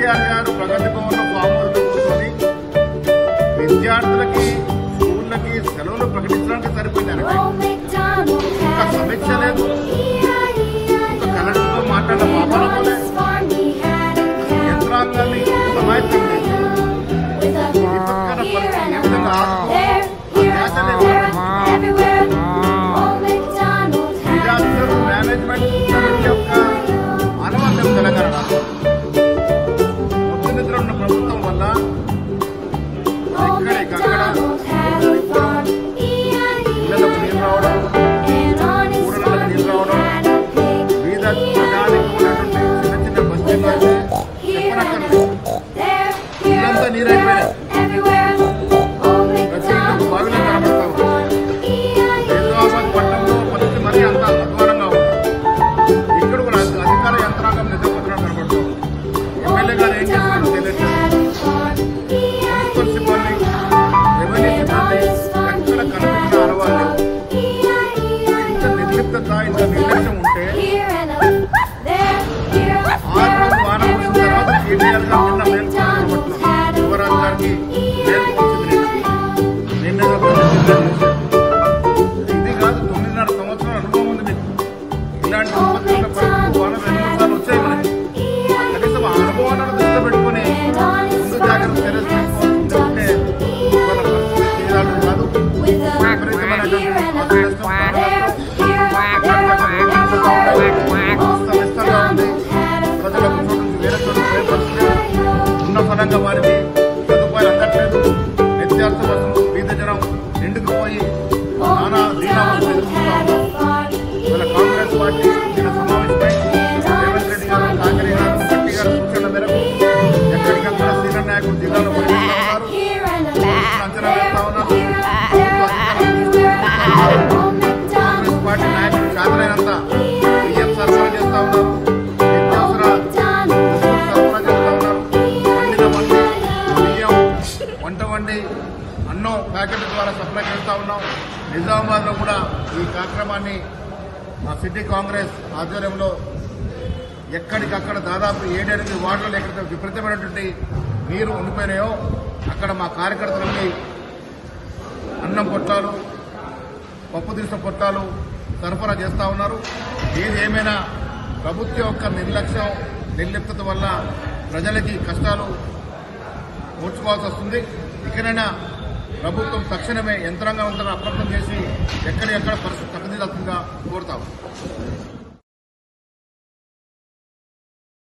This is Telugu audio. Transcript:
కేసీఆర్ గారు ప్రగతి భవన్లో ఫామ్ హౌస్లో కూర్చొని విద్యార్థులకి స్కూళ్ళకి సెలవులు ప్రకటించడానికి సరిపోయింది. ఒక సమీక్ష లేదు, ఒక కలెక్టర్తో మాట్లాడిన పాపనపోలే, యంత్రాంగాన్ని సమాయత్తం లేదు. విపత్కర పరిస్థితి ఏ విధంగా విద్యార్థులు మేనేజ్మెంట్ యొక్క అనుబంధం తెలంగాణ ముద్దు నిద్ర ఉన్న ప్రభుత్వం వల్ల ఎక్కడికక్కడ ఇళ్లకు నీరు రావడం, ఊరలకు నీరు రావడం, వీధ ప్రజానికి ఉన్నటువంటి చిన్న చిన్న బస్తీల్లో అయితే చెప్పనక్కర్లేదు, ఇల్లంతా నీరైపోయినాయి. ప్రతి ఇళ్లకు బావిలో కనబడతాము. హైదరాబాద్ పట్టణంలో పరిస్థితి మరీ అంత అధ్వానంగా ఉంది. ఇక్కడ కూడా అధికార యంత్రాంగం నిద్రపోతున్నట్టు కనబడుతుంది. ఎమ్మెల్యే గారు ఏం చేస్తున్నారో తెలియట్లేదు. మున్సిపల్ సిబ్బంది, రెవెన్యూ సిబ్బంది ఎక్కడ కనిపించిన అరవాలి. ఇంత నిర్లిప్తత, ఇంత నిర్లక్ష్యం ఉంటే 6 రోజులు వారం వచ్చిన తర్వాత కేటీఆర్ గారు నిన్న మేల్కొనబడుతున్నారు. యువరాజు గారికి మేల్కొచ్చింది. నిన్న ఇది కాదు, 9.5 సంవత్సరాల అనుభవం ఉంది మీకు. ఇలాంటి విపత్తుల పరిస్థితులు 2-3 సార్లు వచ్చాయి మనకి. కనీసం ఆ అనుభవాలను దృష్టిలో పెట్టుకుని ముందు జాగ్రత్త చర్యలు తీసుకోవాల్సి ఉంటే మన పరిస్థితి తీరాలు కాదు. విస్తరంగా ఉంది. ప్రజలకు చోటు నుంచి వేరే చోటు పోయే పరిస్థితి ఉన్న ఫలంగా వారికి సదుపాయాలు అందట్లేదు. నిత్యావసర వస్తువులు బీద జనం నిండుకుపోయి నానా దీనావస్థ ఎదుర్కొంటా ఉన్నారు. ఇవాళ కాంగ్రెస్ పార్టీ నిన్న సమావేశమై రేవంత్ రెడ్డి గారు, కాంగ్రెస్ గారు, గట్టి గారు సూచనల మేరకు ఎక్కడికక్కడ సీనియర్ నాయకులు జిల్లాలో పర్యటిస్తా ఉన్నారు, అంచనా వేస్తా ఉన్నారు. కాంగ్రెస్ పార్టీ నాయకులు చేతనైనంత బియ్యం సరఫరా చేస్తా ఉన్నారు, నిత్యావసర సరఫరా చేస్తా ఉన్నారు. వండిన వండి బియ్యం వంట వండి అన్నం ప్యాకెట్ ద్వారా సప్లై చేస్తా ఉన్నాం. నిజామాబాద్ లో కూడా ఈ కార్యక్రమాన్ని మా సిటీ కాంగ్రెస్ ఆధ్వర్యంలో ఎక్కడికక్కడ దాదాపు 7-8 వార్డులలో ఎక్కడైతే విపరీతమైనటువంటి నీరు ఉండిపోయినాయో అక్కడ మా కార్యకర్తలకి అన్నం పొట్లాలు, పప్పు దినుసుల పొట్లాలు సరఫరా చేస్తా ఉన్నారు. ఏది ఏమైనా ప్రభుత్వం యొక్క నిర్లక్ష్యం, నిర్లిప్తత వల్ల ప్రజలకి కష్టాలు ఓర్చుకోవాల్సి వస్తుంది. ఇకనైనా ప్రభుత్వం తక్షణమే యంత్రాంగం అప్రమత్తం చేసి ఎక్కడెక్కడ పరిస్థితి తగ్గదిద్దాల్సిందిగా కోరుతాము.